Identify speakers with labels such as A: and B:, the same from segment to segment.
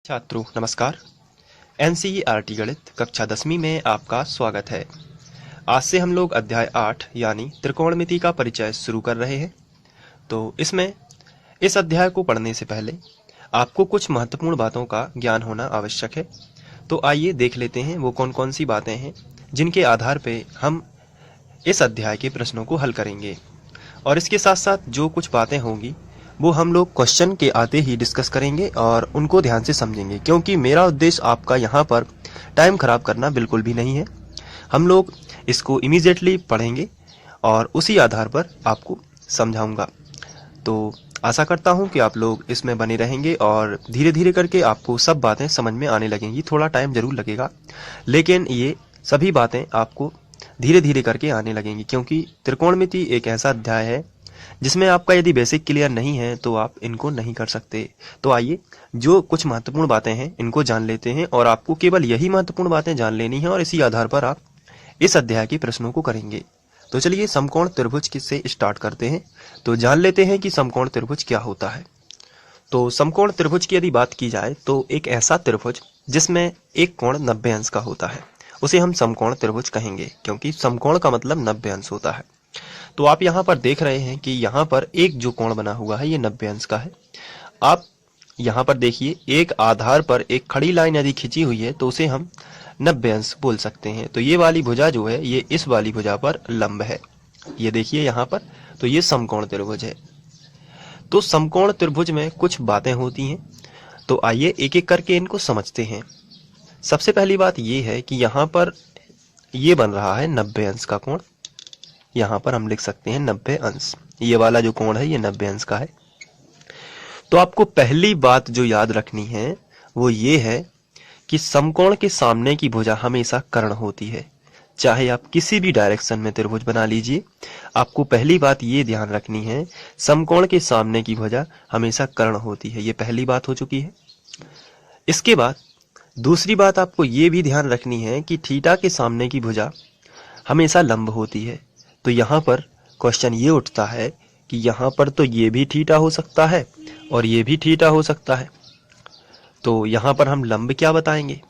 A: छात्रों नमस्कार। एनसीईआरटी गणित कक्षा 10वीं में आपका स्वागत है। आज से हम लोग अध्याय 8 यानी त्रिकोणमिति का परिचय शुरू कर रहे हैं। तो इसमें इस अध्याय को पढ़ने से पहले आपको कुछ महत्वपूर्ण बातों का ज्ञान होना आवश्यक है। तो आइए देख लेते हैं वो कौन कौन सी बातें हैं जिनके आधार पर हम इस अध्याय के प्रश्नों को हल करेंगे। और इसके साथ साथ जो कुछ बातें होंगी वो हम लोग क्वेश्चन के आते ही डिस्कस करेंगे और उनको ध्यान से समझेंगे, क्योंकि मेरा उद्देश्य आपका यहाँ पर टाइम खराब करना बिल्कुल भी नहीं है। हम लोग इसको इमीडिएटली पढ़ेंगे और उसी आधार पर आपको समझाऊंगा। तो आशा करता हूँ कि आप लोग इसमें बने रहेंगे और धीरे धीरे करके आपको सब बातें समझ में आने लगेंगी। थोड़ा टाइम ज़रूर लगेगा, लेकिन ये सभी बातें आपको धीरे धीरे करके आने लगेंगी, क्योंकि त्रिकोणमिति एक ऐसा अध्याय है जिसमें आपका यदि बेसिक क्लियर नहीं है तो आप इनको नहीं कर सकते। तो आइए जो कुछ महत्वपूर्ण बातें हैं इनको जान लेते हैं, और आपको केवल यही महत्वपूर्ण बातें जान लेनी है और इसी आधार पर आप इस अध्याय के प्रश्नों को करेंगे। तो चलिए समकोण त्रिभुज से स्टार्ट करते हैं। तो जान लेते हैं कि समकोण त्रिभुज क्या होता है। तो समकोण त्रिभुज की यदि बात की जाए तो एक ऐसा त्रिभुज जिसमें एक कोण 90 अंश का होता है उसे हम समकोण त्रिभुज कहेंगे, क्योंकि समकोण का मतलब 90 अंश होता है। तो आप यहाँ पर देख रहे हैं कि यहाँ पर एक जो कोण बना हुआ है ये 90 अंश का है। आप यहाँ पर देखिए, एक आधार पर एक खड़ी लाइन यदि खिंची हुई है तो उसे हम 90 अंश बोल सकते हैं। तो ये वाली भुजा जो है ये इस वाली भुजा पर लंब है। ये देखिए यहाँ पर, तो ये समकोण त्रिभुज है। तो समकोण त्रिभुज में कुछ बातें होती हैं, तो आइए एक एक करके इनको समझते हैं। सबसे पहली बात ये है कि यहाँ पर ये बन रहा है 90 अंश का कोण। यहाँ पर हम लिख सकते हैं 90 अंश। ये वाला जो कोण है ये 90 अंश का है। तो आपको पहली बात जो याद रखनी है वो ये है कि समकोण के सामने की भुजा हमेशा कर्ण होती है। चाहे आप किसी भी डायरेक्शन में त्रिभुज बना लीजिए, आपको पहली बात ये ध्यान रखनी है, समकोण के सामने की भुजा हमेशा कर्ण होती है। ये पहली बात हो चुकी है। इसके बाद दूसरी बात आपको ये भी ध्यान रखनी है कि थीटा के सामने की भुजा हमेशा लंब होती है। तो यहाँ पर क्वेश्चन ये उठता है कि यहाँ पर तो ये भी थीटा हो सकता है और ये भी थीटा हो सकता है, तो यहाँ पर हम लंब क्या बताएंगे।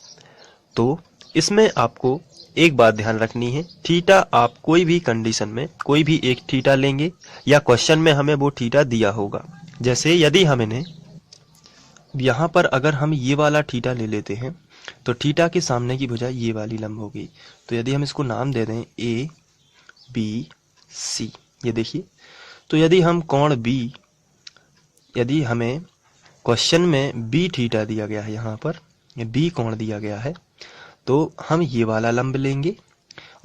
A: तो इसमें आपको एक बात ध्यान रखनी है, थीटा आप कोई भी कंडीशन में कोई भी एक थीटा लेंगे या क्वेश्चन में हमें वो थीटा दिया होगा। जैसे यदि हमने यहाँ पर अगर हम ये वाला थीटा ले लेते हैं तो थीटा के सामने की भुजा ये वाली लंब होगी। तो यदि हम इसको नाम दे दें ए बी सी, ये देखिए, तो यदि हम कोण बी, यदि हमें क्वेश्चन में बी थीटा दिया गया है, यहाँ पर बी कोण दिया गया है, तो हम ये वाला लंब लेंगे,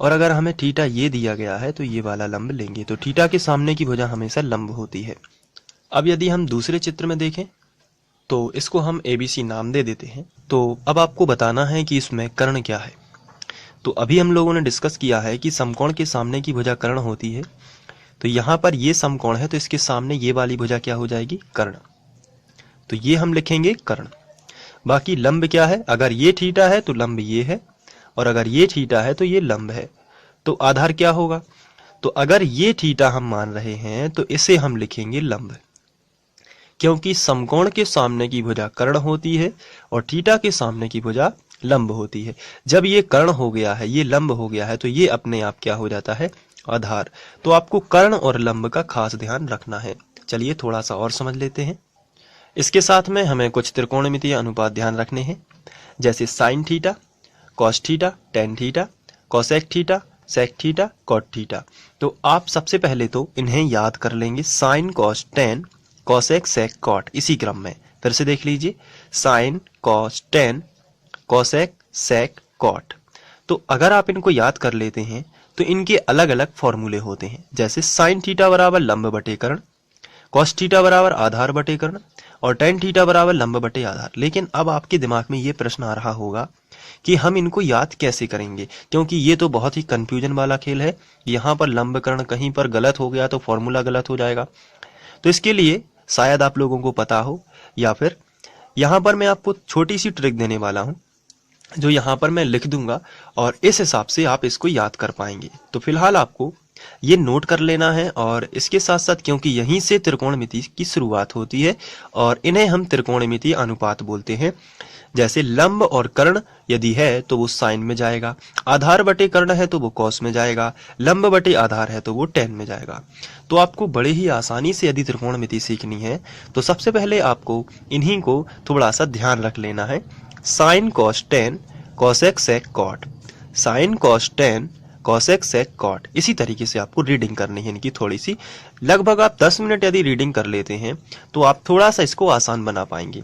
A: और अगर हमें थीटा ये दिया गया है तो ये वाला लंब लेंगे। तो थीटा के सामने की भुजा हमेशा लंब होती है। अब यदि हम दूसरे चित्र में देखें तो इसको हम ABC नाम दे देते हैं। तो अब आपको बताना है कि इसमें कर्ण क्या है। तो अभी हम लोगों ने डिस्कस किया है कि समकोण के सामने की भुजा कर्ण होती है। तो यहाँ पर ये समकोण है तो इसके सामने ये वाली भुजा क्या हो जाएगी, कर्ण। तो ये हम लिखेंगे कर्ण। बाकी लंब क्या है, अगर ये थीटा है तो लंब ये है, और अगर ये थीटा है तो ये लंब है। तो आधार क्या होगा, तो अगर ये थीटा हम मान रहे हैं तो इसे हम लिखेंगे लंब, क्योंकि समकोण के सामने की भुजा कर्ण होती है और थीटा के सामने की भुजा लंब होती है। जब ये कर्ण हो गया है, ये लंब हो गया है, तो ये अपने आप क्या हो जाता है, आधार। तो आपको कर्ण और लंब का खास ध्यान रखना है। चलिए थोड़ा सा और समझ लेते हैं। इसके साथ में हमें कुछ त्रिकोणमितीय अनुपात ध्यान रखने हैं, जैसे sine theta, cos theta, tan theta, cosec theta, sec theta, cot theta. तो आप सबसे पहले तो इन्हें याद कर लेंगे, sine cos tan cosec sec cot, इसी क्रम में। फिर से देख लीजिए, sine cos tan cosec sec cot. तो अगर आप इनको याद कर लेते हैं तो इनके अलग अलग फॉर्मूले होते हैं, जैसे साइन थीटा बराबर लंब बटे कर्ण, कॉस थीटा बराबर आधार बटे कर्ण, और टेन थीटा बराबर लंब बटे आधार। लेकिन अब आपके दिमाग में ये प्रश्न आ रहा होगा कि हम इनको याद कैसे करेंगे, क्योंकि ये तो बहुत ही कंफ्यूजन वाला खेल है। यहाँ पर लंब कर्ण कहीं पर गलत हो गया तो फॉर्मूला गलत हो जाएगा। तो इसके लिए शायद आप लोगों को पता हो, या फिर यहाँ पर मैं आपको छोटी सी ट्रिक देने वाला हूँ जो यहाँ पर मैं लिख दूंगा, और इस हिसाब से आप इसको याद कर पाएंगे। तो फिलहाल आपको ये नोट कर लेना है, और इसके साथ साथ क्योंकि यहीं से त्रिकोणमिति की शुरुआत होती है और इन्हें हम त्रिकोणमितीय अनुपात बोलते हैं, जैसे लंब और कर्ण यदि है तो वो साइन में जाएगा, आधार बटे कर्ण है तो वो कॉस में जाएगा, लंब बटे आधार है तो वो टेन में जाएगा। तो आपको बड़े ही आसानी से यदि त्रिकोणमिति सीखनी है तो सबसे पहले आपको इन्हीं को थोड़ा सा ध्यान रख लेना है। Sine cos tan cosec sec cot, sine cos tan cosec sec cot, इसी तरीके से आपको रीडिंग करनी है इनकी थोड़ी सी। लगभग आप 10 मिनट यदि रीडिंग कर लेते हैं तो आप थोड़ा सा इसको आसान बना पाएंगे।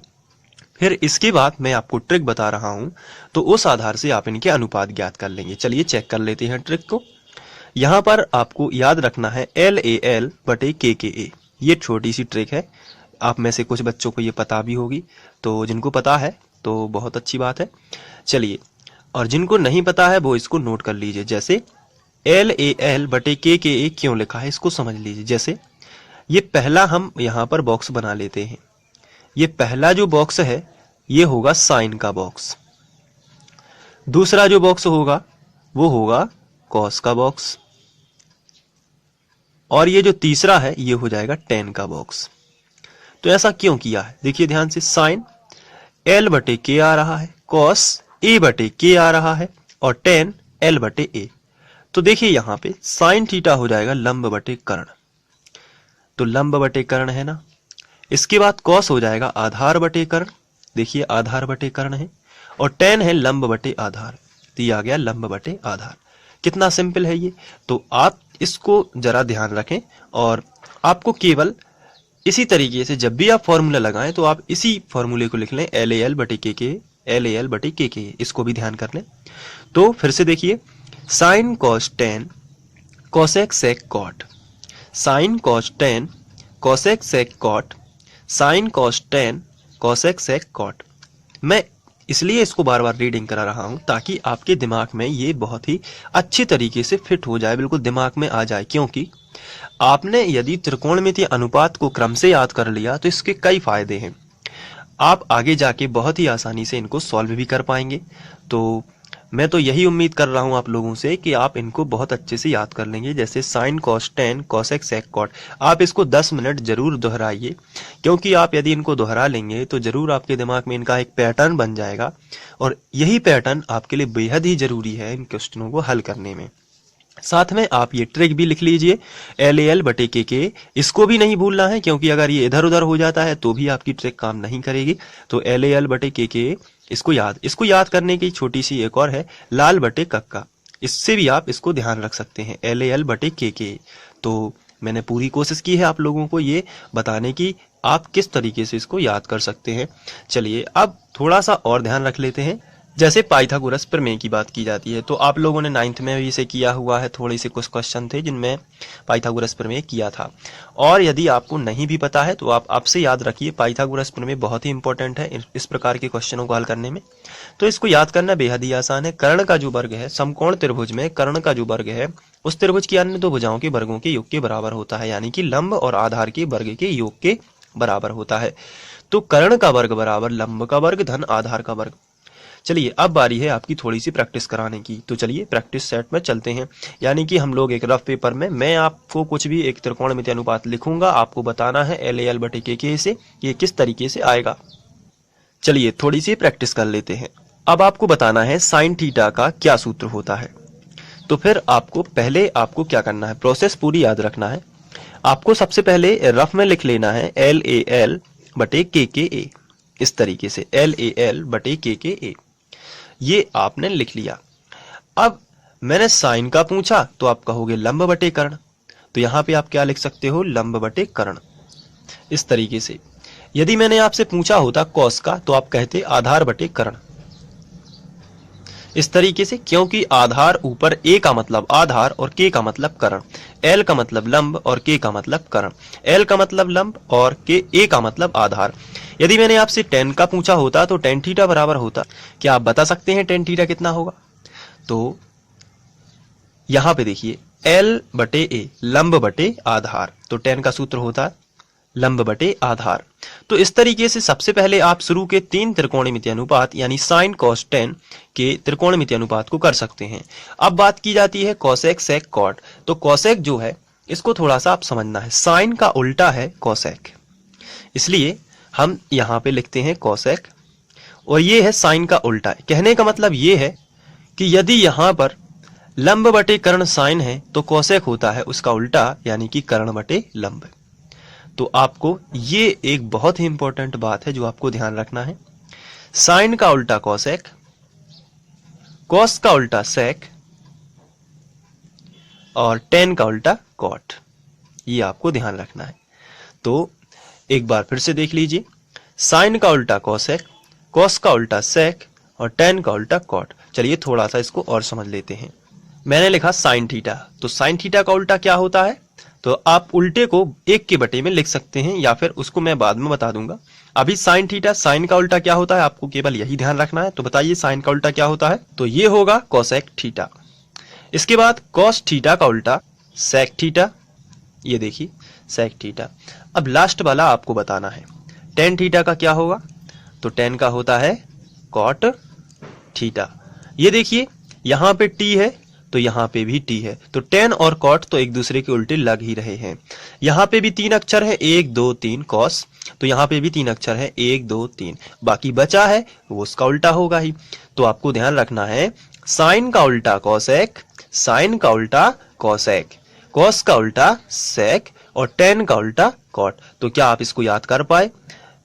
A: फिर इसके बाद मैं आपको ट्रिक बता रहा हूं तो उस आधार से आप इनके अनुपात ज्ञात कर लेंगे। चलिए चेक कर लेते हैं ट्रिक को। यहां पर आपको याद रखना है LAL बटे KKA, ये छोटी सी ट्रिक है। आप में से कुछ बच्चों को ये पता भी होगी, तो जिनको पता है तो बहुत अच्छी बात है। चलिए, और जिनको नहीं पता है वो इसको नोट कर लीजिए। जैसे LAL बटे KKA क्यों लिखा है इसको समझ लीजिए। जैसे ये पहला हम यहाँ पर बॉक्स बना लेते हैं। ये पहला जो बॉक्स है ये होगा साइन का बॉक्स, दूसरा जो बॉक्स होगा वो होगा कॉस का बॉक्स, और ये जो तीसरा है ये हो जाएगा टेन का बॉक्स। तो ऐसा क्यों किया है देखिए ध्यान से। साइन L बटे K आ रहा है, कॉस A बटे K आ रहा है, और टेन L बटे A। तो देखिए यहां पे साइन थीटा हो जाएगा लंब बटे कर्ण, तो लंब बटे कर्ण है ना। इसके बाद कॉस हो जाएगा आधार बटे कर्ण, देखिए आधार बटे कर्ण है, और टेन है लंब बटे आधार, दिया गया लंब बटे आधार। कितना सिंपल है ये। तो आप इसको जरा ध्यान रखें, और आपको केवल इसी तरीके से जब भी आप फॉर्मूला लगाएं तो आप इसी फॉर्मूले को लिख लें, LAL बटे KK, LAL बटे KK, इसको भी ध्यान कर लें। तो फिर से देखिए, sine cos tan cosec sec cot, sine cos tan cosec sec cot, sine cos tan cosec sec cot. मैं इसलिए इसको बार बार रीडिंग करा रहा हूं ताकि आपके दिमाग में ये बहुत ही अच्छी तरीके से फिट हो जाए, बिल्कुल दिमाग में आ जाए। क्योंकि आपने यदि त्रिकोणमितीय अनुपात को क्रम से याद कर लिया तो इसके कई फायदे हैं। आप आगे जाके बहुत ही आसानी से इनको सॉल्व भी कर पाएंगे। तो मैं तो यही उम्मीद कर रहा हूं आप लोगों से कि आप इनको बहुत अच्छे से याद कर लेंगे। जैसे sine cos tan cosec sec cot, आप इसको 10 मिनट जरूर दोहराइए, क्योंकि आप यदि इनको दोहरा लेंगे तो जरूर आपके दिमाग में इनका एक पैटर्न बन जाएगा, और यही पैटर्न आपके लिए बेहद ही जरूरी है इन क्वेश्चनों को हल करने में। साथ में आप ये ट्रिक भी लिख लीजिए, LAL बटे KK, इसको भी नहीं भूलना है, क्योंकि अगर ये इधर उधर हो जाता है तो भी आपकी ट्रिक काम नहीं करेगी। तो LAL बटे KK इसको याद करने की छोटी सी एक और है, लाल बटे कक्का, इससे भी आप इसको ध्यान रख सकते हैं, LAL बटे KK। तो मैंने पूरी कोशिश की है आप लोगों को ये बताने की आप किस तरीके से इसको याद कर सकते हैं। चलिए अब थोड़ा सा और ध्यान रख लेते हैं। जैसे पाइथागोरस प्रमेय की बात की जाती है तो आप लोगों ने 9th में भी इसे किया हुआ है। थोड़े से कुछ क्वेश्चन थे जिनमें पाइथागोरस प्रमेय किया था, और यदि आपको नहीं भी पता है तो आप आपसे याद रखिए, पाइथागोरस प्रमेय बहुत ही इंपॉर्टेंट है इस प्रकार के क्वेश्चनों को हल करने में। तो इसको याद करना बेहद ही आसान है। कर्ण का जो वर्ग है, समकोण त्रिभुज में कर्ण का जो वर्ग है उस त्रिभुज की अन्य दो भुजाओं के वर्गों के योग के बराबर होता है, यानी कि लंब और आधार के वर्ग के योग के बराबर होता है। तो कर्ण का वर्ग बराबर लंब का वर्ग धन आधार का वर्ग। चलिए अब बारी है आपकी थोड़ी सी प्रैक्टिस कराने की। तो चलिए प्रैक्टिस सेट में चलते हैं, यानी कि हम लोग एक रफ पेपर में मैं आपको कुछ भी एक त्रिकोणमितीय अनुपात लिखूंगा, आपको बताना है LAL बटे KK से ये किस तरीके से आएगा। चलिए थोड़ी सी प्रैक्टिस कर लेते हैं। अब आपको बताना है साइन थीटा का क्या सूत्र होता है। तो फिर आपको क्या करना है, प्रोसेस पूरी याद रखना है। आपको सबसे पहले रफ में लिख लेना है LAL बटे KKA, इस तरीके से LAL बटे KKA, ये आपने लिख लिया। अब मैंने साइन का पूछा तो आप कहोगे लंब बटे कर्ण, तो यहां पे आप क्या लिख सकते हो, लंब बटे कर्ण, इस तरीके से। यदि मैंने आपसे पूछा होता कॉस का तो आप कहते आधार बटे कर्ण, इस तरीके से, क्योंकि आधार ऊपर A का मतलब आधार और K का मतलब कर्ण, L का मतलब लंब और K का मतलब कर्ण, L का मतलब लंब और A का मतलब आधार। यदि मैंने आपसे tan का पूछा होता तो tan थीटा बराबर होता, क्या आप बता सकते हैं tan थीटा कितना होगा? तो यहां पे देखिए L बटे A, लंब बटे आधार, तो tan का सूत्र होता है लंब बटे आधार। तो इस तरीके से सबसे पहले आप शुरू के 3 त्रिकोणमितीय अनुपात यानी साइन कॉस टेन के त्रिकोणमितीय अनुपात को कर सकते हैं। अब बात की जाती है कोसेक सेक कॉट। तो कोसेक जो है इसको थोड़ा सा आप समझना है, साइन का उल्टा है कोसेक, इसलिए हम यहां पे लिखते हैं कोसेक, और ये है साइन का उल्टा। कहने का मतलब ये है कि यदि यहां पर लंब बटे कर्ण साइन है तो कोसेक होता है उसका उल्टा, यानी कि कर्ण बटे लंब। तो आपको ये एक बहुत ही इंपॉर्टेंट बात है जो आपको ध्यान रखना है। साइन का उल्टा कोसेक, कॉस का उल्टा सेक और टेन का उल्टा कॉट, ये आपको ध्यान रखना है। तो एक बार फिर से देख लीजिए, साइन का उल्टा कोसेक, कॉस का उल्टा सेक और टेन का उल्टा कॉट। चलिए थोड़ा सा इसको और समझ लेते हैं। मैंने लिखा साइन थीटा, तो साइन थीटा का उल्टा क्या होता है? तो आप उल्टे को 1 के बटे में लिख सकते हैं या फिर उसको मैं बाद में बता दूंगा। अभी साइन थीटा, साइन का उल्टा क्या होता है आपको केवल यही ध्यान रखना है। तो बताइए साइन का उल्टा क्या होता है? तो ये होगा कोसेक थीटा। इसके बाद कॉस थीटा का उल्टा सेक थीटा, ये देखिए सेक थीटा। अब लास्ट वाला आपको बताना है, टेन थीटा का क्या होगा? तो टेन का होता है कॉट थीटा। ये देखिए यहां पे टी है तो यहां पे भी टी है, तो टेन और कॉट तो एक दूसरे के उल्टे लग ही रहे हैं। यहां पे भी 3 अक्षर है, 1 2 3 कॉस, तो यहां पे भी 3 अक्षर है, 1 2 3। बाकी बचा है वो उसका उल्टा होगा ही। तो आपको ध्यान रखना है, साइन का उल्टा कोसेक, साइन का उल्टा कोसेक, कॉस का उल्टा सेक और टेन का उल्टा कॉट। तो क्या आप इसको याद कर पाए?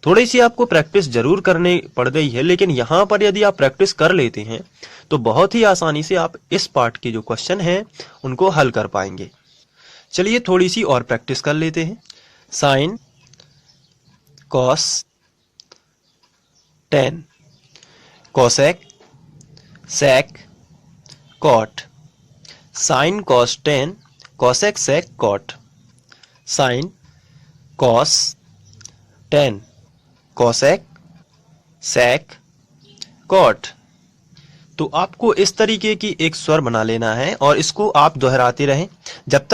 A: थोड़ी सी आपको प्रैक्टिस जरूर करनी पड़ गई है, लेकिन यहां पर यदि आप प्रैक्टिस कर लेते हैं तो बहुत ही आसानी से आप इस पार्ट के जो क्वेश्चन हैं उनको हल कर पाएंगे। चलिए थोड़ी सी और प्रैक्टिस कर लेते हैं। Sine, cos, tan, cosec, sec, cot. Sine cos tan, cosec sec cot. Sine, cos, tan, cosec, sec, cot. तो आपको इस तरीके की एक स्वर बना लेना है और इसको आप दोहराते रहें जब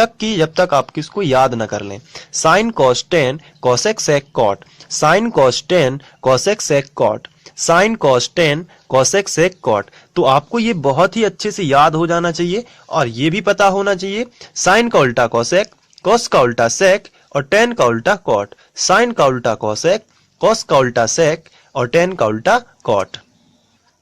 A: तक आप किसको याद न कर लें। Sine cos tan cosec sec cot, sine cos tan cosec sec cot, sine cos tan cosec sec cot. तो आपको ये बहुत ही अच्छे से याद हो जाना चाहिए और ये भी पता होना चाहिए साइन का उल्टा कोसेक, कॉस का उल्टा सेक और टेन का उल्टा कॉट। साइन का उल्टा कोसेक, कॉस का उल्टा सेक और टेन का उल्टा कॉट।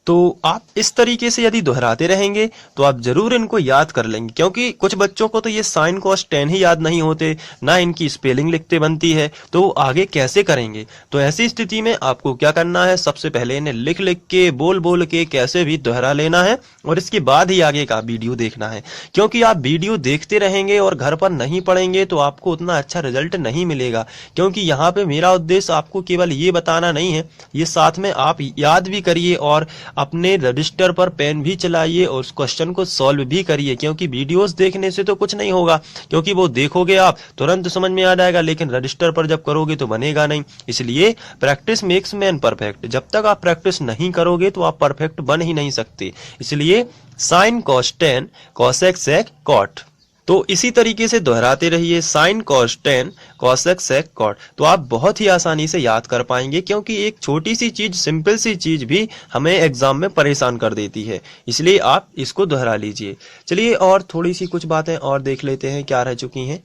A: तो आप इस तरीके से यदि दोहराते रहेंगे तो आप जरूर इनको याद कर लेंगे, क्योंकि कुछ बच्चों को तो ये साइन कॉस टेन ही याद नहीं होते, ना इनकी स्पेलिंग लिखते बनती है, तो वो आगे कैसे करेंगे? तो ऐसी स्थिति में आपको क्या करना है, सबसे पहले इन्हें लिख लिख के बोल बोल के कैसे भी दोहरा लेना है और इसके बाद ही आगे का वीडियो देखना है। क्योंकि आप वीडियो देखते रहेंगे और घर पर नहीं पढ़ेंगे तो आपको उतना अच्छा रिजल्ट नहीं मिलेगा। क्योंकि यहाँ पे मेरा उद्देश्य आपको केवल ये बताना नहीं है, ये साथ में आप याद भी करिए और अपने रजिस्टर पर पेन भी चलाइए और उस क्वेश्चन को सॉल्व भी करिए। क्योंकि वीडियोस देखने से तो कुछ नहीं होगा, क्योंकि वो देखोगे आप तुरंत समझ में आ जाएगा, लेकिन रजिस्टर पर जब करोगे तो बनेगा नहीं। इसलिए प्रैक्टिस मेक्स मैन परफेक्ट। जब तक आप प्रैक्टिस नहीं करोगे तो आप परफेक्ट बन ही नहीं सकते। इसलिए sine cos tan cosec sec cot, तो इसी तरीके से दोहराते रहिए, sine cos tan cosec sec cot. तो आप बहुत ही आसानी से याद कर पाएंगे, क्योंकि एक छोटी सी चीज, सिंपल सी चीज भी हमें एग्जाम में परेशान कर देती है। इसलिए आप इसको दोहरा लीजिए। चलिए और थोड़ी सी कुछ बातें और देख लेते हैं क्या रह चुकी हैं।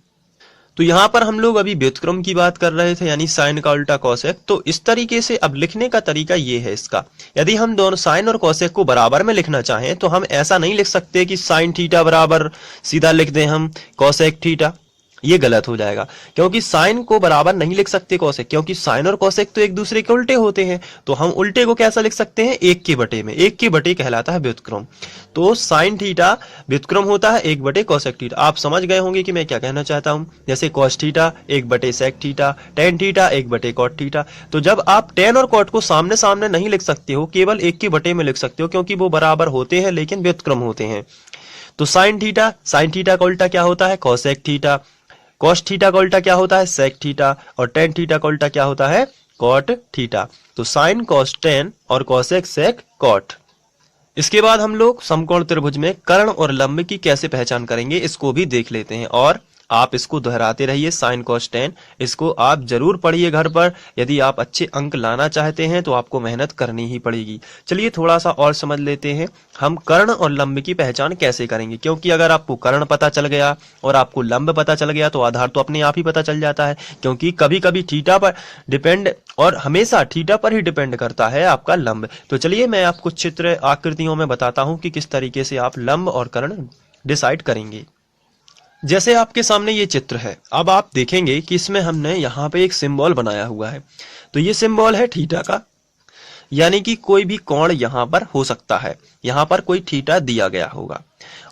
A: तो यहाँ पर हम लोग अभी व्युत्क्रम की बात कर रहे थे, यानी साइन का उल्टा कोसेक। तो इस तरीके से अब लिखने का तरीका ये है इसका, यदि हम दोनों साइन और कोसेक को बराबर में लिखना चाहें तो हम ऐसा नहीं लिख सकते कि साइन थीटा बराबर सीधा लिख दें हम कोसेक थीटा, ये गलत हो जाएगा। क्योंकि साइन को बराबर नहीं लिख सकते कोसेक, क्योंकि साइन और कोसेक तो एक दूसरे के उल्टे होते हैं। तो हम उल्टे को कैसा लिख सकते हैं, 1 के बटे में। 1 के बटे कहलाता है व्युत्क्रम। तो साइन थीटा व्युत्क्रम होता है 1 बटे कोसेक थीटा। आप समझ गए होंगे कि मैं क्या कहना चाहता हूं। जैसे कॉस थीटा 1 बटे सेक थीटा, टेन थीटा 1 बटे कॉट थीटा। तो जब आप टेन और कॉट को सामने सामने नहीं लिख सकते हो, केवल 1 के बटे में लिख सकते हो, क्योंकि वो बराबर होते हैं लेकिन व्युत्क्रम होते हैं। तो साइन थीटा का उल्टा क्या होता है, कोसेक थीटा। कॉस थीटा का उल्टा क्या होता है, सेक थीटा। और टेन थीटा का उल्टा क्या होता है, कॉट थीटा। तो साइन कॉस टेन और कोसेक सेक कॉट। इसके बाद हम लोग समकोण त्रिभुज में कर्ण और लंब की कैसे पहचान करेंगे इसको भी देख लेते हैं। और आप इसको दोहराते रहिए, साइन कॉस टेन, इसको आप जरूर पढ़िए घर पर। यदि आप अच्छे अंक लाना चाहते हैं तो आपको मेहनत करनी ही पड़ेगी। चलिए थोड़ा सा और समझ लेते हैं हम कर्ण और लंब की पहचान कैसे करेंगे, क्योंकि अगर आपको कर्ण पता चल गया और आपको लंब पता चल गया तो आधार तो अपने आप ही पता चल जाता है, क्योंकि कभी कभी थीटा पर डिपेंड और हमेशा थीटा पर ही डिपेंड करता है आपका लंब। तो चलिए मैं आपको चित्र आकृतियों में बताता हूं कि किस तरीके से आप लंब और कर्ण डिसाइड करेंगे। जैसे आपके सामने ये चित्र है, अब आप देखेंगे कि इसमें हमने यहाँ पे एक सिंबल बनाया हुआ है। तो ये सिंबल है थीटा का, यानी कि कोई भी कोण यहाँ पर हो सकता है। यहाँ पर कोई थीटा दिया गया होगा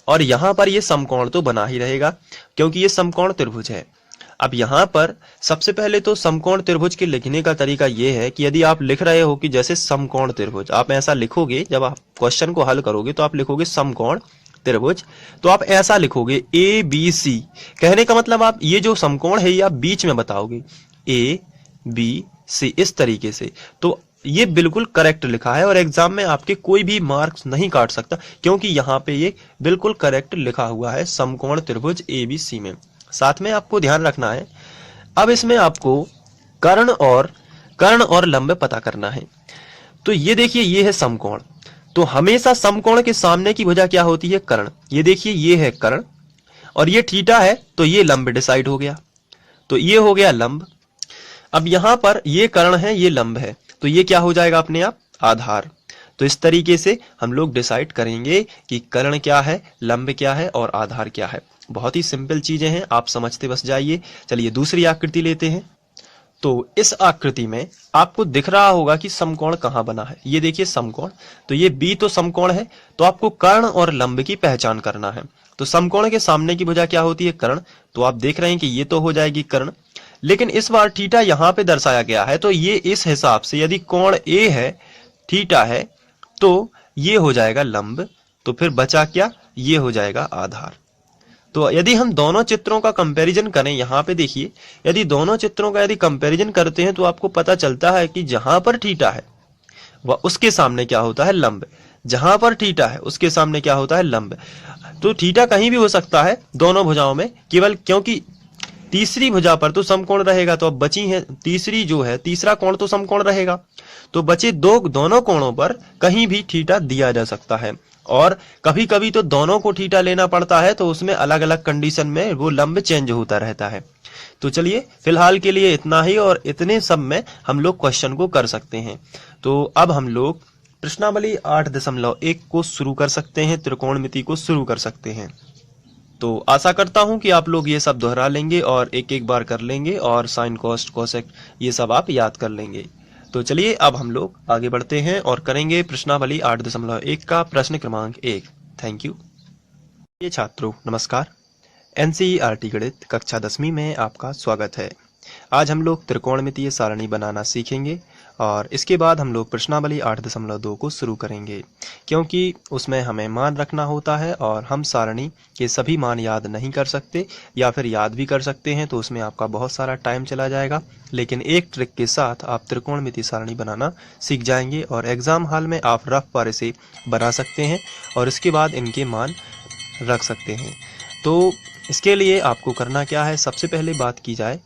A: और यहाँ पर ये समकोण तो बना ही रहेगा, क्योंकि ये समकोण त्रिभुज है। अब यहाँ पर सबसे पहले तो समकोण त्रिभुज के लिखने का तरीका ये है कि यदि आप लिख रहे हो कि जैसे समकोण त्रिभुज, आप ऐसा लिखोगे, जब आप क्वेश्चन को हल करोगे तो आप लिखोगे समकोण त्रिभुज, तो आप ऐसा लिखोगे ए बी सी। कहने का मतलब आप ये जो समकोण है ये आप बीच में बताओगे, ए बी सी, इस तरीके से। तो ये बिल्कुल करेक्ट लिखा है और एग्जाम में आपके कोई भी मार्क्स नहीं काट सकता, क्योंकि यहाँ पे ये बिल्कुल करेक्ट लिखा हुआ है समकोण त्रिभुज ए बी सी में। साथ में आपको ध्यान रखना है, अब इसमें आपको कर्ण और लंब पता करना है। तो ये देखिए ये है समकोण, तो हमेशा समकोण के सामने की भुजा क्या होती है? कर्ण। ये देखिए ये है कर्ण और ये थीटा है, तो ये लंब डिसाइड हो गया, तो ये हो गया लंब। अब यहां पर ये कर्ण है, ये लंब है, तो ये क्या हो जाएगा अपने आप? आधार। तो इस तरीके से हम लोग डिसाइड करेंगे कि कर्ण क्या है, लंब क्या है और आधार क्या है। बहुत ही सिंपल चीजें हैं, आप समझते बस जाइए। चलिए दूसरी आकृति लेते हैं। तो इस आकृति में आपको दिख रहा होगा कि समकोण कहां बना है। ये देखिए समकोण, तो ये बी तो समकोण है, तो आपको कर्ण और लंब की पहचान करना है। तो समकोण के सामने की भुजा क्या होती है? कर्ण। तो आप देख रहे हैं कि ये तो हो जाएगी कर्ण, लेकिन इस बार थीटा यहां पे दर्शाया गया है, तो ये इस हिसाब से यदि कोण ए है, थीटा है, तो ये हो जाएगा लंब। तो फिर बचा क्या? ये हो जाएगा आधार। तो यदि हम दोनों चित्रों का कंपैरिजन करें, यहाँ पे देखिए, यदि दोनों चित्रों का यदि कंपैरिजन करते हैं तो आपको पता चलता है कि जहां पर थीटा है वह उसके सामने क्या होता है? लंब। जहां पर थीटा है उसके सामने क्या होता है? लंब। तो थीटा कहीं भी हो सकता है दोनों भुजाओं में, केवल क्योंकि तीसरी भुजा पर तो समकोण रहेगा, तो अब बची है तीसरी जो है, तीसरा कोण तो समकोण रहेगा, तो बचे दोनों कोणों पर कहीं भी थीटा दिया जा सकता है। और कभी कभी तो दोनों को थीटा लेना पड़ता है, तो उसमें अलग अलग कंडीशन में वो लंब चेंज होता रहता है। तो चलिए फिलहाल के लिए इतना ही, और इतने सब में हम लोग क्वेश्चन को कर सकते हैं। तो अब हम लोग प्रश्नावली 8.1 को शुरू कर सकते हैं, त्रिकोणमिति को शुरू कर सकते हैं। तो आशा करता हूं कि आप लोग ये सब दोहरा लेंगे और एक एक बार कर लेंगे, और साइन कोस कोसेक ये सब आप याद कर लेंगे। तो चलिए अब हम लोग आगे बढ़ते हैं और करेंगे प्रश्नावली 8.1 का प्रश्न क्रमांक 1। Thank you. ये छात्रों नमस्कार, एनसीईआरटी गणित कक्षा 10वीं में आपका स्वागत है। आज हम लोग त्रिकोणमितीय सारणी बनाना सीखेंगे और इसके बाद हम लोग प्रश्नावली 8.2 को शुरू करेंगे, क्योंकि उसमें हमें मान रखना होता है और हम सारणी के सभी मान याद नहीं कर सकते, या फिर याद भी कर सकते हैं तो उसमें आपका बहुत सारा टाइम चला जाएगा। लेकिन एक ट्रिक के साथ आप त्रिकोणमितीय सारणी बनाना सीख जाएंगे और एग्जाम हॉल में आप रफ पर इसे बना सकते हैं और इसके बाद इनके मान रख सकते हैं। तो इसके लिए आपको करना क्या है, सबसे पहले बात की जाए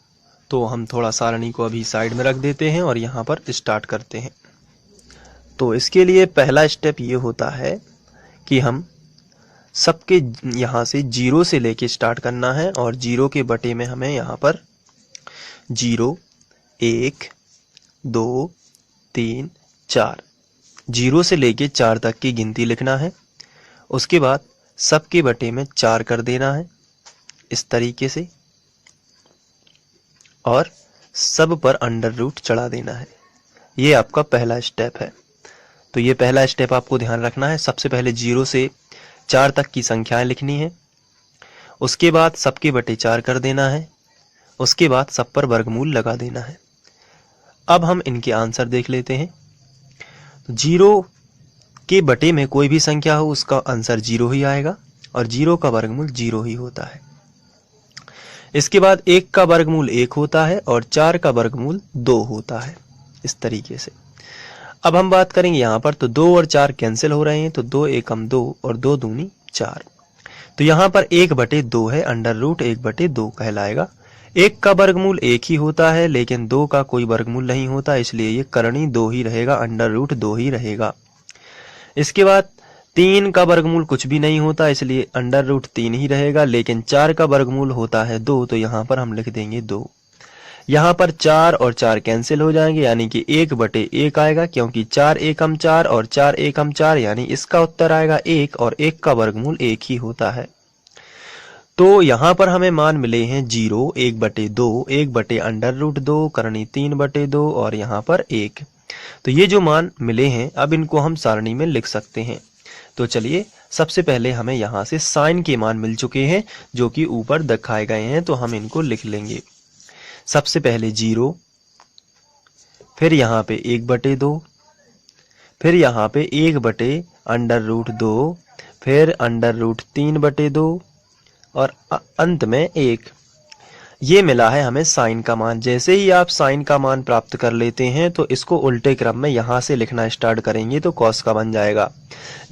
A: तो हम थोड़ा सारणी को अभी साइड में रख देते हैं और यहाँ पर स्टार्ट करते हैं। तो इसके लिए पहला स्टेप ये होता है कि हम सबके यहाँ से 0 से लेके स्टार्ट करना है, और 0 के बटे में हमें यहाँ पर 0, 1, 2, 3, 4, 0 से लेके 4 तक की गिनती लिखना है। उसके बाद सबके बटे में 4 कर देना है इस तरीके से, और सब पर अंडर रूट चढ़ा देना है। ये आपका पहला स्टेप है। तो ये पहला स्टेप आपको ध्यान रखना है। सबसे पहले 0 से 4 तक की संख्याएं लिखनी है, उसके बाद सबके बटे 4 कर देना है, उसके बाद सब पर वर्गमूल लगा देना है। अब हम इनके आंसर देख लेते हैं। 0 के बटे में कोई भी संख्या हो उसका आंसर 0 ही आएगा, और 0 का वर्गमूल 0 ही होता है। इसके बाद 1 का वर्गमूल 1 होता है और 4 का वर्गमूल 2 होता है, इस तरीके से। अब हम बात करेंगे यहाँ पर, तो 2 और 4 कैंसिल हो रहे हैं, तो 2 एकम 2 और 2 दूनी 4। तो यहाँ पर 1/2 है, अंडर रूट 1/2 कहलाएगा। 1 का वर्गमूल 1 ही होता है, लेकिन 2 का कोई वर्गमूल नहीं होता, इसलिए ये करनी 2 ही रहेगा, अंडर रूट 2 ही रहेगा। इसके बाद 3 का वर्गमूल कुछ भी नहीं होता, इसलिए अंडर रूट 3 ही रहेगा, लेकिन 4 का वर्गमूल होता है 2, तो यहाँ पर हम लिख देंगे 2। यहाँ पर 4 और 4 कैंसिल हो जाएंगे, यानी कि 1/1 आएगा, क्योंकि 4 एकम 4 और 4 एकम 4, यानी इसका उत्तर आएगा 1, और 1 का वर्गमूल 1 ही होता है। तो यहाँ पर हमें मान मिले हैं 0, 1/2, 1/√2, करनी 3/2 और यहाँ पर 1। तो ये जो मान मिले हैं, अब इनको हम सारणी में लिख सकते हैं। तो चलिए सबसे पहले हमें यहाँ से साइन के मान मिल चुके हैं, जो कि ऊपर दिखाए गए हैं, तो हम इनको लिख लेंगे। सबसे पहले 0, फिर यहाँ पे 1/2, फिर यहाँ पे 1/√2, फिर √3/2 और अंत में 1। ये मिला है हमें साइन का मान। जैसे ही आप साइन का मान प्राप्त कर लेते हैं, तो इसको उल्टे क्रम में यहाँ से लिखना स्टार्ट करेंगे, तो कॉस का बन जाएगा।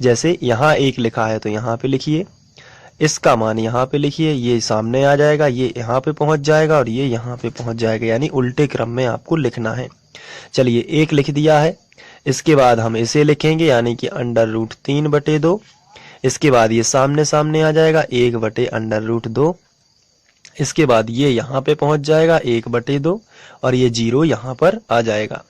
A: जैसे यहाँ 1 लिखा है तो यहाँ पे लिखिए, इसका मान यहाँ पे लिखिए, ये सामने आ जाएगा, ये यहाँ पे पहुंच जाएगा और ये यहाँ पे पहुंच जाएगा, यानी उल्टे क्रम में आपको लिखना है। चलिए 1 लिख दिया है, इसके बाद हम इसे लिखेंगे, यानी कि √3/2। इसके बाद ये सामने सामने आ जाएगा, 1/√2। इसके बाद ये यहाँ पे पहुंच जाएगा 1/2 और ये 0 यहाँ पर आ जाएगा।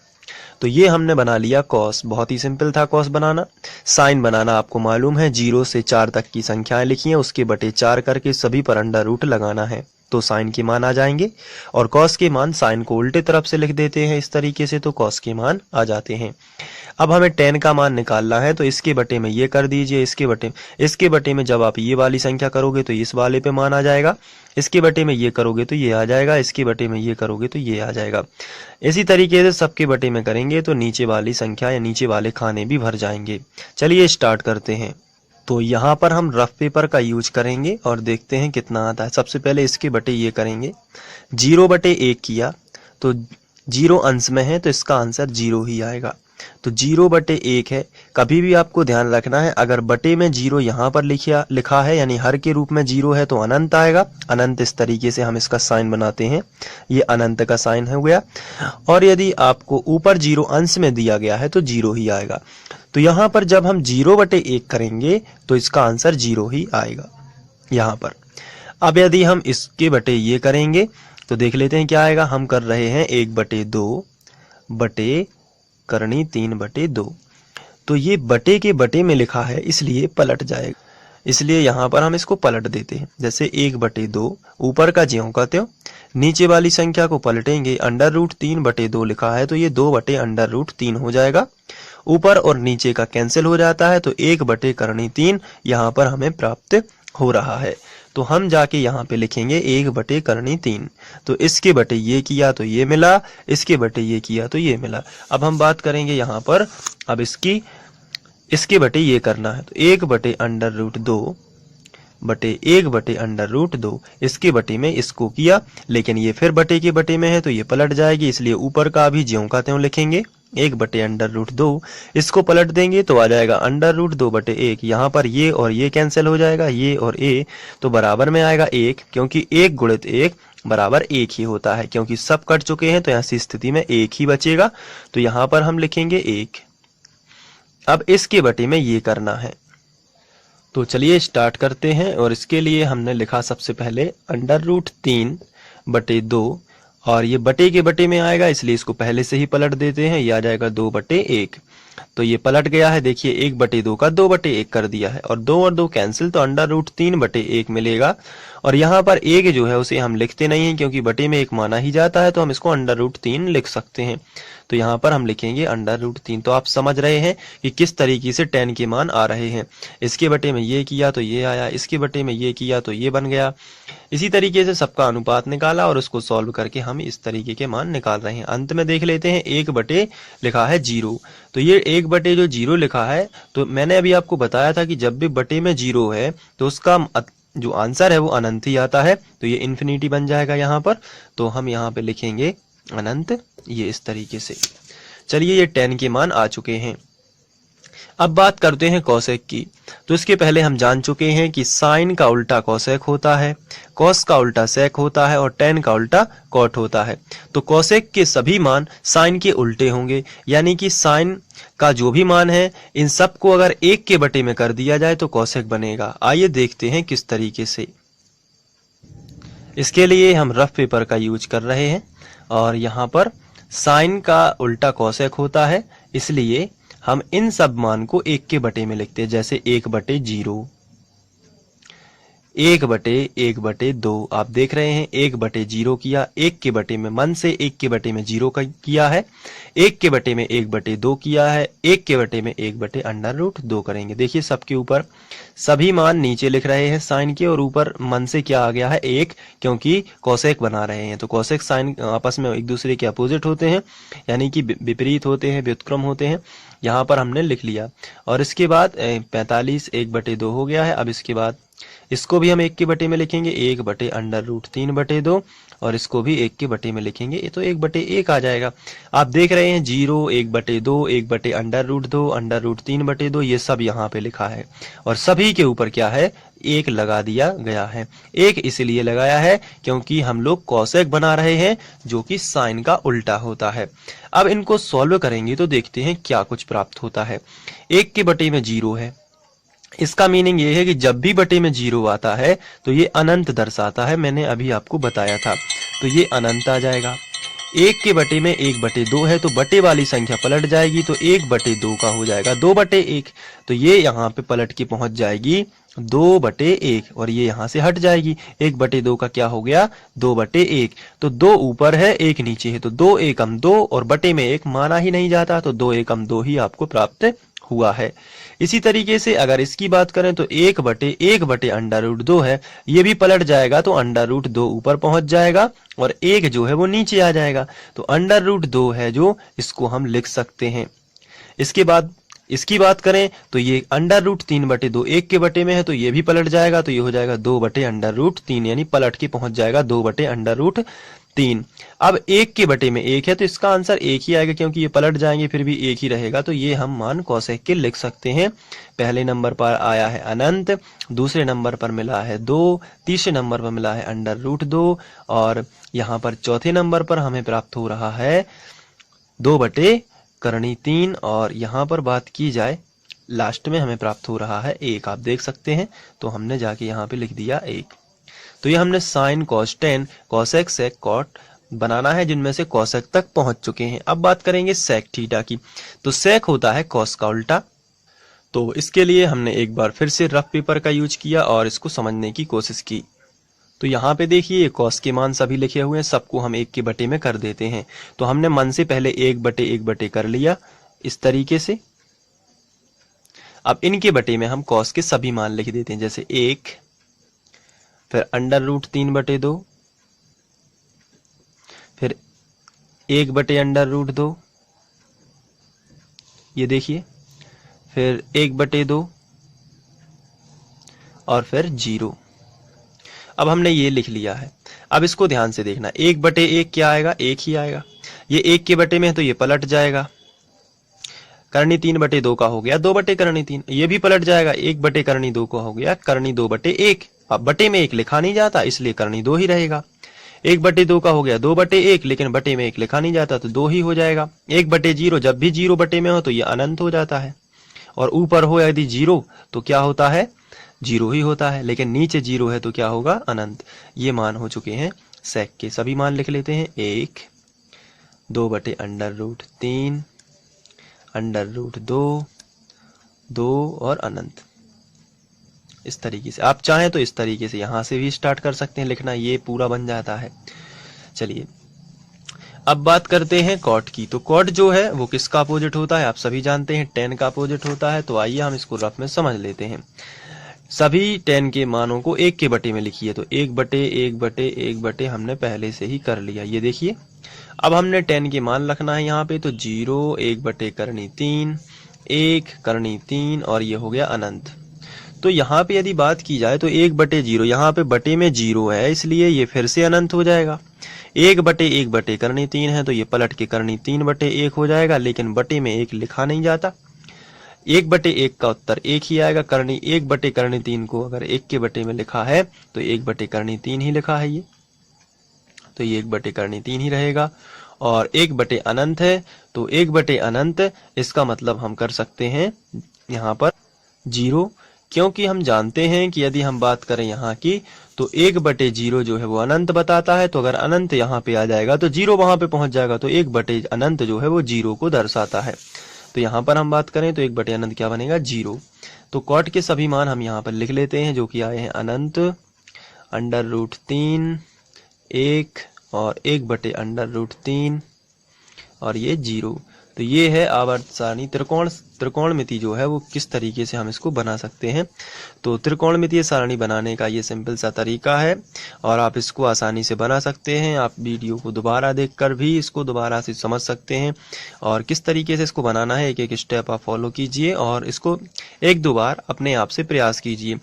A: तो ये हमने बना लिया कॉस। बहुत ही सिंपल था कॉस बनाना। साइन बनाना आपको मालूम है, 0 से 4 तक की संख्याएं लिखी हैं, उसके बटे 4 करके सभी पर अंडर रूट लगाना है, तो साइन के मान आ जाएंगे। और कॉस के मान, साइन को उल्टे तरफ से लिख देते हैं इस तरीके से, तो कॉस के मान आ जाते हैं। अब हमें tan का मान निकालना है, तो इसके बटे में ये कर दीजिए, इसके बटे में जब आप ये वाली संख्या करोगे तो इस वाले पे मान आ जाएगा, इसके बटे में ये करोगे तो ये आ जाएगा, इसके बटे में ये करोगे तो ये आ जाएगा। इसी तरीके से सबके बटे में करेंगे तो नीचे वाली संख्या या नीचे वाले खाने भी भर जाएंगे। चलिए स्टार्ट करते हैं। तो यहाँ पर हम रफ पेपर का यूज करेंगे और देखते हैं कितना आता है। सबसे पहले इसके बटे ये करेंगे, 0/1 किया तो 0 अंश में है, तो इसका आंसर 0 ही आएगा। तो 0/1 है। कभी भी आपको ध्यान रखना है, अगर बटे में 0 यहाँ पर लिखा है, यानी हर के रूप में 0 है, तो अनंत आएगा। अनंत इस तरीके से हम इसका साइन बनाते हैं, ये अनंत का साइन हो गया। और यदि आपको ऊपर 0 अंश में दिया गया है तो 0 ही आएगा। तो यहाँ पर जब हम 0/1 करेंगे तो इसका आंसर 0 ही आएगा यहाँ पर। अब यदि हम इसके बटे ये करेंगे तो देख लेते हैं क्या आएगा। हम कर रहे हैं 1/2 बटे करनी 3/2। तो ये बटे के बटे में लिखा है, इसलिए पलट जाएगा, इसलिए यहाँ पर हम इसको पलट देते हैं। जैसे 1/2 ऊपर का ज्यों का त्यों, नीचे वाली संख्या को पलटेंगे, √3/2 लिखा है तो ये 2/√3 हो जाएगा। ऊपर और नीचे का कैंसिल हो जाता है, तो 1/3 यहाँ पर हमें प्राप्त हो रहा है। तो हम जाके यहाँ पे लिखेंगे 1/3। तो इसके बटे ये किया तो ये मिला, इसके बटे ये किया तो ये मिला। अब हम बात करेंगे यहाँ पर, अब इसके बटे ये करना है, तो 1/√2 बटे 1/√2, इसके बटे में इसको किया, लेकिन ये फिर बटे के बटे में है तो ये पलट जाएगी, इसलिए ऊपर का भी ज्यों का त्यों लिखेंगे। 1/√2, इसको पलट देंगे तो आ जाएगा √2/1। यहाँ पर ये और ये कैंसिल हो जाएगा, ये और ये, तो बराबर में आएगा 1, क्योंकि 1 गुणित 1 बराबर 1 ही होता है। क्योंकि सब कट चुके हैं तो ऐसी स्थिति में 1 ही बचेगा, तो यहाँ पर हम लिखेंगे 1। अब इसके बटे में ये करना है, तो चलिए स्टार्ट करते हैं। और इसके लिए हमने लिखा सबसे पहले √3/2, और ये बटे के बटे में आएगा, इसलिए इसको पहले से ही पलट देते हैं, ये आ जाएगा 2/1। तो ये पलट गया है, देखिए 1/2 का 2/1 कर दिया है, और 2 और 2 कैंसिल, तो √3/1 मिलेगा। और यहाँ पर 1 जो है उसे हम लिखते नहीं हैं, क्योंकि बटे में 1 माना ही जाता है, तो हम इसको √3 लिख सकते हैं। तो यहाँ पर हम लिखेंगे √3। तो आप समझ रहे हैं कि किस तरीके से tan के मान आ रहे हैं। इसके बटे में ये किया तो ये आया, इसके बटे में ये किया तो ये बन गया। इसी तरीके से सबका अनुपात निकाला और उसको सॉल्व करके हम इस तरीके के मान निकाल रहे हैं। अंत में देख लेते हैं 1 लिखा है 0, तो ये 1/0 लिखा है, तो मैंने अभी आपको बताया था कि जब भी बटे में 0 है तो उसका जो आंसर है वो अनंत ही आता है, तो ये इन्फिनिटी बन जाएगा यहाँ पर। तो हम यहाँ पे लिखेंगे अनंत, ये इस तरीके से। चलिए ये tan के मान आ चुके हैं। अब बात करते हैं कोसेक की। तो इसके पहले हम जान चुके हैं कि साइन का उल्टा कोसेक होता है, कॉस का उल्टा सेक होता है और टेन का उल्टा कॉट होता है। तो कोसेक के सभी मान साइन के उल्टे होंगे, यानी कि साइन का जो भी मान है इन सब को अगर 1 के बटे में कर दिया जाए तो कोसेक बनेगा। आइए देखते हैं किस तरीके से। इसके लिए हम रफ पेपर का यूज कर रहे हैं और यहाँ पर साइन का उल्टा कोसेक होता है, इसलिए हम इन सब मान को 1 के बटे में लिखते हैं। जैसे 1/0, 1/1/2। आप देख रहे हैं 1/0 किया, 1 के बटे में मन से 1 के बटे में 0 किया है, 1 के बटे में 1/2 किया है, 1 के बटे में 1/√2 करेंगे। देखिए सबके ऊपर सभी मान नीचे लिख रहे हैं साइन के, और ऊपर मन से क्या आ गया है 1, क्योंकि कोसेक बना रहे हैं। तो कोसेक साइन आपस में एक दूसरे के अपोजिट होते हैं, यानी कि विपरीत होते हैं, व्युत्क्रम होते हैं। यहाँ पर हमने लिख लिया और इसके बाद 45 1/2 हो गया है। अब इसके बाद इसको भी हम 1 के बटे में लिखेंगे, 1/√3/2, और इसको भी 1 के बटे में लिखेंगे, ये तो 1/1 आ जाएगा। आप देख रहे हैं 0, 1/2, 1/√2, √3/2, ये सब यहाँ पे लिखा है और सभी के ऊपर क्या है 1 लगा दिया गया है। 1 इसलिए लगाया है क्योंकि हम लोग कोसेक बना रहे हैं जो कि साइन का उल्टा होता है। अब इनको सॉल्व करेंगे तो देखते हैं क्या कुछ प्राप्त होता है। 1 के बटे में 0 है, इसका मीनिंग ये है कि जब भी बटे में 0 आता है तो ये अनंत दर्शाता है, मैंने अभी आपको बताया था, तो ये अनंत आ जाएगा। 1 के बटे में 1/2 है तो बटे वाली संख्या पलट जाएगी तो 1/2 का हो जाएगा 2/1, तो ये यहाँ पे पलट के पहुंच जाएगी 2/1 और ये यहाँ से हट जाएगी। 1/2 का क्या हो गया 2/1, तो 2 ऊपर है 1 नीचे है, तो 2 एकम 2 और बटे में 1 माना ही नहीं जाता, तो 2 एकम 2 ही आपको प्राप्त हुआ है। इसी तरीके से अगर इसकी बात करें तो 1/√2 है, ये भी पलट जाएगा तो √2 ऊपर पहुंच जाएगा और 1 जो है वो नीचे आ जाएगा, तो √2 है जो इसको हम लिख सकते हैं। इसके बाद इसकी बात करें तो ये √3/2 1 के बटे में है तो ये भी पलट जाएगा, तो ये हो जाएगा 2/√3, यानी पलट के पहुंच जाएगा 2/√3। अब 1 के बटे में 1 है तो इसका आंसर 1 ही आएगा, क्योंकि ये पलट जाएंगे फिर भी 1 ही रहेगा, तो ये हम मान कोसेक के लिख सकते हैं। पहले नंबर पर आया है अनंत, दूसरे नंबर पर मिला है 2, तीसरे नंबर पर मिला है √2 और यहाँ पर चौथे नंबर पर हमें प्राप्त हो रहा है 2/3 और यहाँ पर बात की जाए लास्ट में हमें प्राप्त हो रहा है 1। आप देख सकते हैं, तो हमने जाके यहाँ पे लिख दिया 1। तो ये हमने sign, cos, tan, cosec, sec, cot बनाना है जिनमें से कोसेक तक पहुंच चुके हैं। अब बात करेंगे सेक थीटा की। तो सेक होता है कॉस का उल्टा। तो इसके लिए हमने एक बार फिर से रफ पेपर का यूज किया और इसको समझने की कोशिश की। तो यहाँ पे देखिए कॉस के मान सभी लिखे हुए हैं, सबको हम 1 के बटे में कर देते हैं। तो हमने मन से पहले 1/1 कर लिया इस तरीके से। अब इनके बटे में हम कॉस के सभी मान लिख देते हैं, जैसे 1, फिर √3/2, फिर 1/√2, ये देखिए, फिर 1/2 और फिर 0। अब हमने ये लिख लिया है। अब इसको ध्यान से देखना, 1/1 क्या आएगा 1 ही आएगा, ये 1 के बटे में है तो ये पलट जाएगा, करनी 3/2 का हो गया 2/3, ये भी पलट जाएगा, 1/2 का हो गया करनी 2/1। अब बटे में 1 लिखा नहीं जाता इसलिए करनी 2 ही रहेगा। 1/2 का हो गया 2/1, लेकिन बटे में 1 लिखा नहीं जाता तो 2 ही हो जाएगा। 1/0, जब भी 0 बटे में हो तो ये अनंत हो जाता है, और ऊपर हो यदि 0 तो क्या होता है 0 ही होता है, लेकिन नीचे 0 है तो क्या होगा अनंत। ये मान हो चुके हैं सेक के। सभी मान लिख लेते हैं, 1, 2/√3, √2, 2 और अनंत। इस तरीके से आप चाहें तो इस तरीके से यहां से भी स्टार्ट कर सकते हैं लिखना, ये पूरा बन जाता है। चलिए अब बात करते हैं कॉट की। तो कॉट जो है वो किसका अपोजिट होता है आप सभी जानते हैं, टेन का अपोजिट होता है। तो आइए हम इसको रफ में समझ लेते हैं। सभी टेन के मानों को 1 के बटे में लिखिए, तो 1/1/1 हमने पहले से ही कर लिया, ये देखिए। अब हमने 10 के मान रखना है यहाँ पे, तो 0, 1/3, 1/3 और ये हो गया अनंत। तो यहाँ पे यदि बात की जाए तो 1/0, यहाँ पे बटे में 0 है इसलिए ये फिर से अनंत हो जाएगा। 1/1/3 है तो ये पलट के करनी 3/1 हो जाएगा, लेकिन बटे में 1 लिखा नहीं जाता 1/1 का उत्तर 1 ही आएगा। करनी 1/3 को अगर 1 के बटे में लिखा है तो 1/3 ही लिखा है ये, तो ये 1/3 ही रहेगा। और 1 अनंत है तो 1/, इसका मतलब हम कर सकते हैं यहाँ पर 0, क्योंकि हम जानते हैं कि यदि हम बात करें यहाँ की तो 1/0 जो है वो अनंत बताता है, तो अगर अनंत यहाँ पे आ जाएगा तो 0 वहां पे पहुंच जाएगा, तो 1/अनंत जो है वो 0 को दर्शाता है। तो यहाँ पर हम बात करें तो 1/अनंत क्या बनेगा 0। तो कॉट के सभी मान हम यहाँ पर लिख लेते हैं जो कि आए हैं अनंत, √3, 1 और 1/√3 और ये 0। तो ये है आवर्त सारणी त्रिकोणमिति जो है वो किस तरीके से हम इसको बना सकते हैं। तो त्रिकोणमितीय सारणी बनाने का ये सिंपल सा तरीका है और आप इसको आसानी से बना सकते हैं। आप वीडियो को दोबारा देखकर भी इसको दोबारा से समझ सकते हैं और किस तरीके से इसको बनाना है, एक एक स्टेप आप फॉलो कीजिए और इसको 1-2 बार अपने आप से प्रयास कीजिए।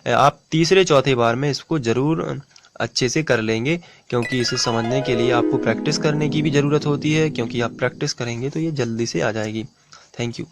A: आप तीसरे चौथे बार में इसको जरूर अच्छे से कर लेंगे, क्योंकि इसे समझने के लिए आपको प्रैक्टिस करने की भी ज़रूरत होती है, क्योंकि आप प्रैक्टिस करेंगे तो ये जल्दी से आ जाएगी। Thank you.